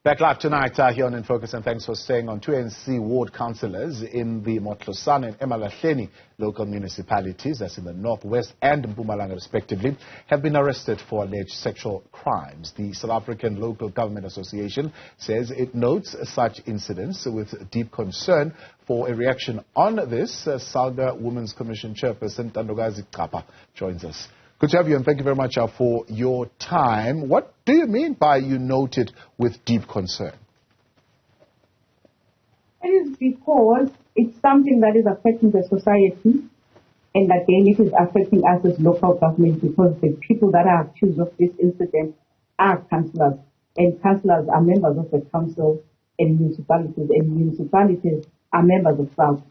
Back live tonight here on In Focus, and thanks for staying on. Two ANC ward councillors in the Matlosana and Emalahleni local municipalities, that's in the North West and Mpumalanga respectively, have been arrested for alleged sexual crimes. The South African Local Government Association says it notes such incidents with deep concern. For a reaction on this, Salga Women's Commission chairperson Ntandokazi Capa joins us. Good to have you, and thank you very much for your time. What do you mean by you noted with deep concern? It is because it's something that is affecting the society, and again, it is affecting us as local government, because the people that are accused of this incident are councillors, and councillors are members of the council and municipalities are members of SALGA.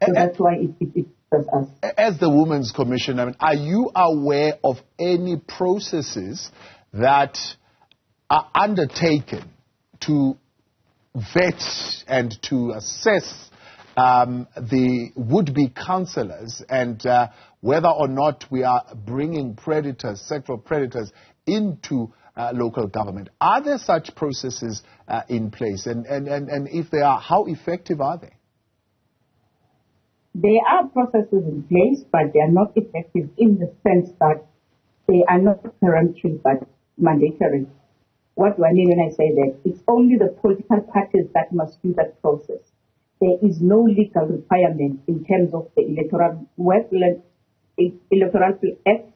So that's why it us. As the Women's Commission, I mean, are you aware of any processes that are undertaken to vet and to assess the would-be councillors and whether or not we are bringing predators, sexual predators, into local government? Are there such processes in place? And if they are, how effective are they? There are processes in place, but they are not effective in the sense that they are not peremptory but mandatory. What do I mean when I say that? It's only the political parties that must do that process. There is no legal requirement in terms of the Electoral Act,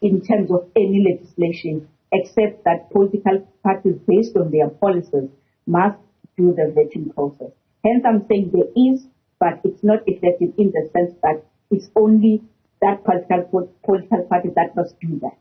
in terms of any legislation, except that political parties, based on their policies, must do the vetting process. Hence, I'm saying there is, but it's not effective in the sense that it's only that political party that must do that.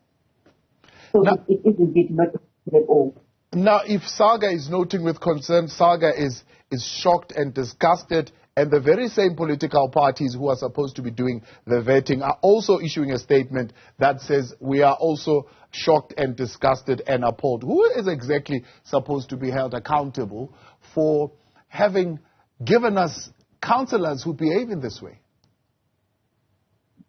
So now, it is indeed not effective at all. Now, if Salga is noting with concern, Salga is shocked and disgusted, and the very same political parties who are supposed to be doing the vetting are also issuing a statement that says we are also shocked and disgusted and appalled. Who is exactly supposed to be held accountable for having given us councillors who behave in this way?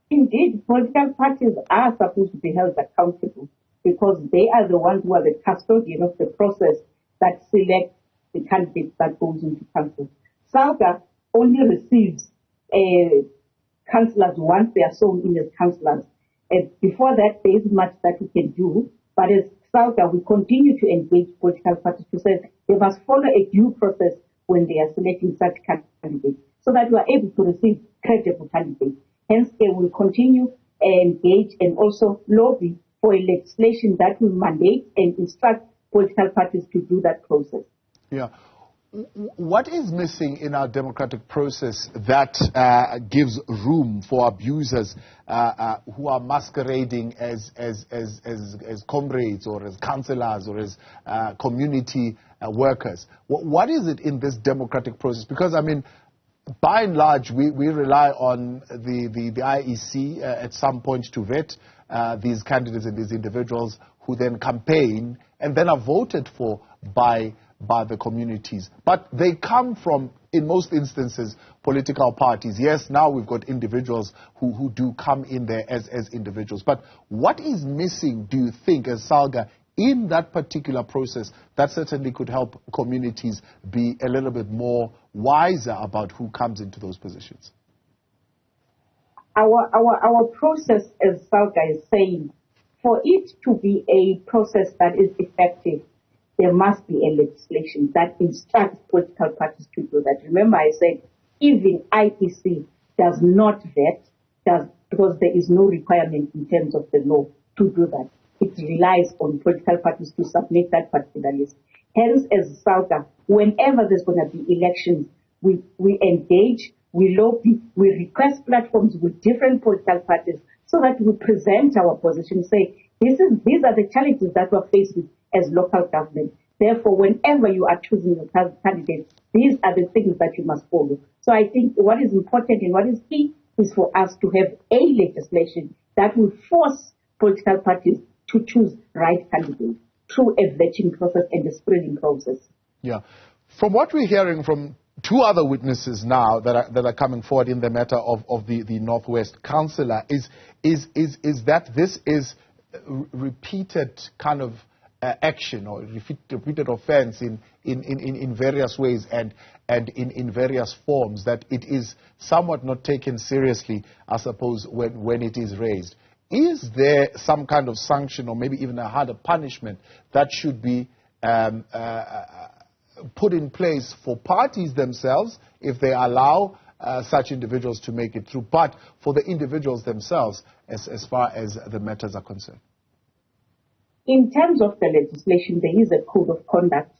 Indeed, political parties are supposed to be held accountable because they are the ones who are the custodian of the process that selects the candidates that goes into council. Salga only receives councillors once they are sworn in as councillors. Before that, there is much that we can do, but as Salga, we continue to engage political parties to say they must follow a due process when they are selecting such candidates, so that we are able to receive credible candidates. Hence, they will continue and engage and also lobby for a legislation that will mandate and instruct political parties to do that process. Yeah. What is missing in our democratic process that gives room for abusers who are masquerading as comrades or as councillors or as community workers? What is it in this democratic process? Because, I mean, by and large, we rely on the IEC at some point to vet these candidates and these individuals who then campaign and then are voted for by the communities. But they come from, in most instances, political parties. Yes, now we've got individuals who do come in there as individuals. But what is missing, do you think, as Salga, in that particular process that certainly could help communities be a little bit more wiser about who comes into those positions? Our process, as Salga is saying, for it to be a process that is effective, there must be a legislation that instructs political parties to do that. Remember, I said even IEC does not vet, because there is no requirement in terms of the law to do that. It relies on political parties to submit that particular list. Hence, as Salga, whenever there's going to be elections, we engage, we lobby, we request platforms with different political parties so that we present our position, say, these are the challenges that we're faced with as local government. Therefore, whenever you are choosing a candidate, these are the things that you must follow. So I think what is important and what is key is for us to have a legislation that will force political parties to choose right candidates through a vetting process and a screening process. Yeah. From what we're hearing from two other witnesses now that are coming forward in the matter of the Northwest councillor is that this is repeated kind of action or repeated offense in various ways and in various forms, that it is somewhat not taken seriously, I suppose, when it is raised. Is there some kind of sanction or maybe even a harder punishment that should be put in place for parties themselves if they allow such individuals to make it through, but for the individuals themselves as far as the matters are concerned? In terms of the legislation, there is a code of conduct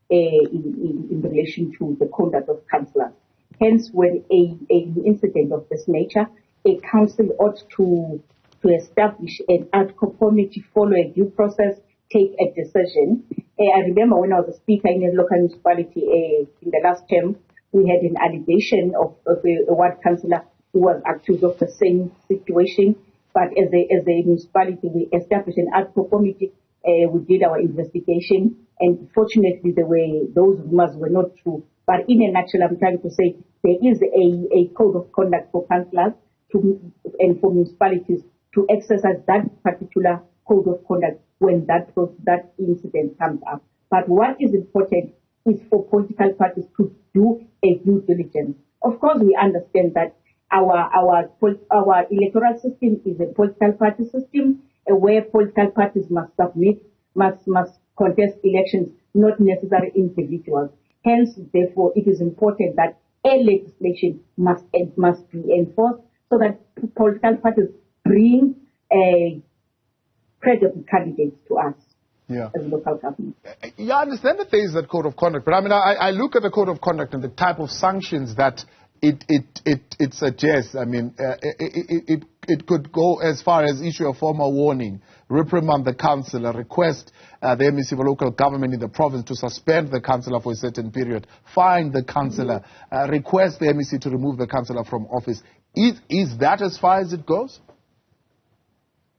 in relation to the conduct of councillors. Hence, when an incident of this nature, a council ought to establish an ad hoc committee, follow a due process, take a decision. I remember when I was a speaker in a local municipality in the last term, we had an allegation of a ward councillor who was accused of the same situation. But as a municipality, we established an ad hoc committee. We did our investigation, and fortunately, those rumors were not true. But in a nutshell, I'm trying to say there is a code of conduct for councillors and for municipalities to exercise that particular code of conduct when that incident comes up. But what is important is for political parties to do a due diligence. Of course, we understand that our electoral system is a political party system where political parties must contest elections, not necessarily individuals. Hence, therefore, it is important that a legislation must be enforced so that political parties bring credible candidates to us. As local government. Yeah, I understand that there is that code of conduct, but I mean, I look at the code of conduct and the type of sanctions that it suggests. I mean, it could go as far as issue a formal warning, reprimand the councillor, request the MEC for local government in the province to suspend the councillor for a certain period, fine the councillor, request the MEC to remove the councillor from office. Is that as far as it goes?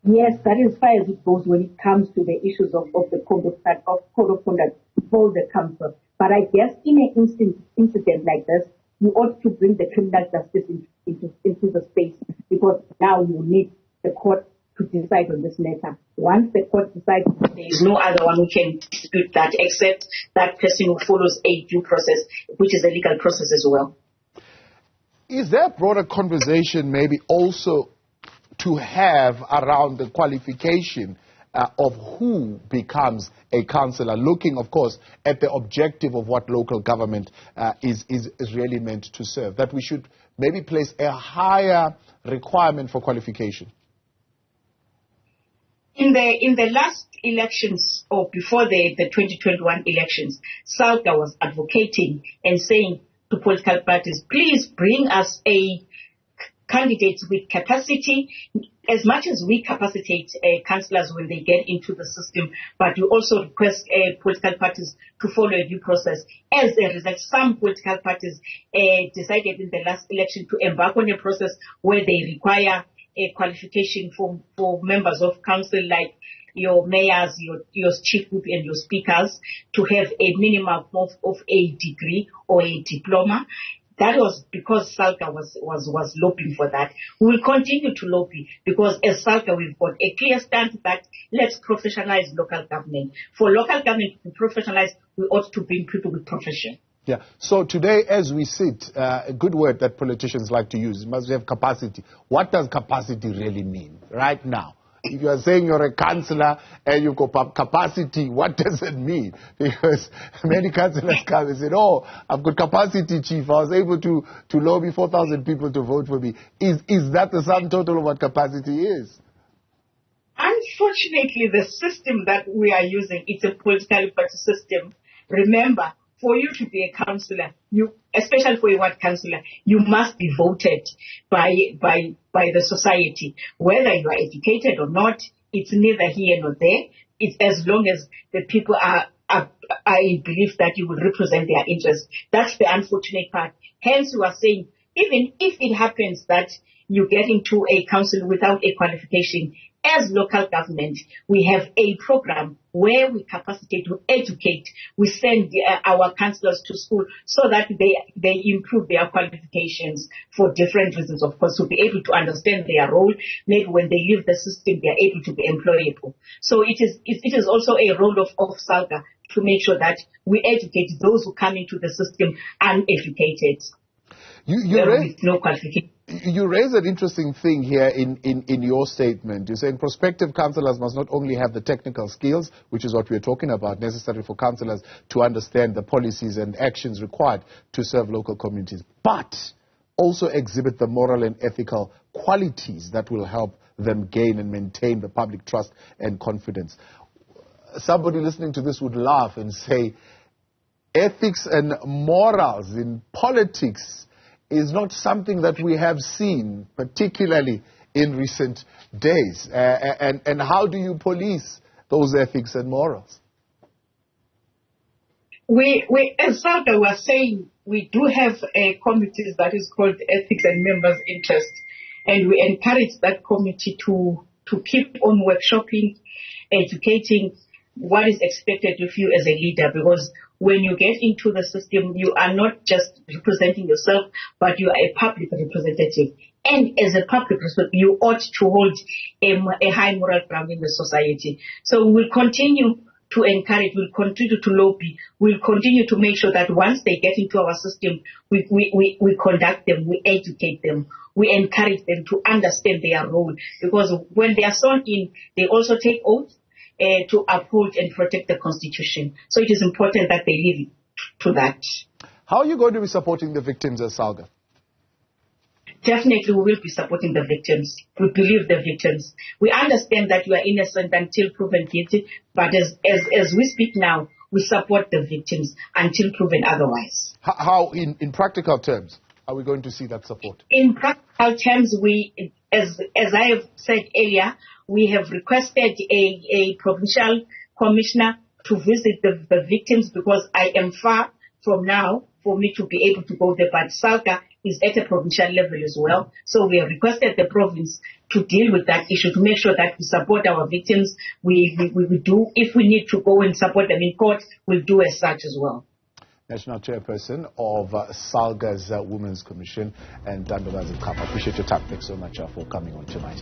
Yes, that is as far as it goes when it comes to the issues of the code of conduct for the council. But I guess in an incident like this, you ought to bring the criminal justice into the space, because now you need the court to decide on this matter. Once the court decides, there is no other one who can dispute that except that person who follows a due process, which is a legal process as well. Is there a broader conversation maybe also to have around the qualification of who becomes a councillor, looking, of course, at the objective of what local government is really meant to serve, that we should maybe place a higher requirement for qualification? In the last elections, or before the 2021 elections, Salga was advocating and saying to political parties, please bring us a candidates with capacity, as much as we capacitate councillors when they get into the system, but you also request political parties to follow a due process. As a result, some political parties decided in the last election to embark on a process where they require a qualification for members of council, like your mayors, your chief whip and your speakers, to have a minimum of a degree or a diploma. That was because Salga was lobbying for that. We will continue to lobby because as Salga we've got a clear stance that let's professionalize local government. For local government to professionalize, we ought to bring people with profession. Yeah. So today, as we sit, a good word that politicians like to use, must have capacity. What does capacity really mean right now? If you are saying you're a councillor and you've got capacity, what does it mean? Because many councillors come and say, oh, I've got capacity, chief. I was able to lobby 4,000 people to vote for me. Is that the sum total of what capacity is? Unfortunately, the system that we are using, it's a political party system. Remember, for you to be a councillor, especially for a ward councillor, you must be voted by the society. Whether you are educated or not, it's neither here nor there. It's as long as the people are in belief that you will represent their interests. That's the unfortunate part. Hence, we are saying, even if it happens that you get into a council without a qualification, as local government, we have a program where we capacitate, we educate, we send our councillors to school so that they improve their qualifications for different reasons, of course, to be able to understand their role. Maybe when they leave the system, they are able to be employable. So it is also a role of Salga to make sure that we educate those who come into the system uneducated. With no qualification. You raise an interesting thing here in your statement. You're saying prospective councillors must not only have the technical skills, which is what we're talking about, necessary for councillors to understand the policies and actions required to serve local communities, but also exhibit the moral and ethical qualities that will help them gain and maintain the public trust and confidence. Somebody listening to this would laugh and say, ethics and morals in politics is not something that we have seen, particularly in recent days. And how do you police those ethics and morals? We as Salga were saying, we do have a committee that is called Ethics and Members' Interest, and we encourage that committee to keep on workshopping, educating what is expected of you as a leader, because when you get into the system, you are not just representing yourself, but you are a public representative. And as a public representative, you ought to hold a high moral ground in the society. So we'll continue to encourage, we'll continue to lobby, we'll continue to make sure that once they get into our system, we conduct them, we educate them, we encourage them to understand their role. Because when they are sworn in, they also take oaths to uphold and protect the Constitution. So it is important that they live to that. How are you going to be supporting the victims as Salga? Definitely we will be supporting the victims. We believe the victims. We understand that you are innocent until proven guilty, but as we speak now, we support the victims until proven otherwise. How in practical terms, are we going to see that support? In practical terms, as I have said earlier, we have requested a provincial commissioner to visit the victims, because I am far from now for me to be able to go there, but Salga is at a provincial level as well. So we have requested the province to deal with that issue, to make sure that we support our victims. We do, if we need to go and support them in court, we'll do as such as well. National Chairperson of Salga's Women's Commission, and Ntandokazi Capa. Appreciate your time. Thanks so much for coming on tonight.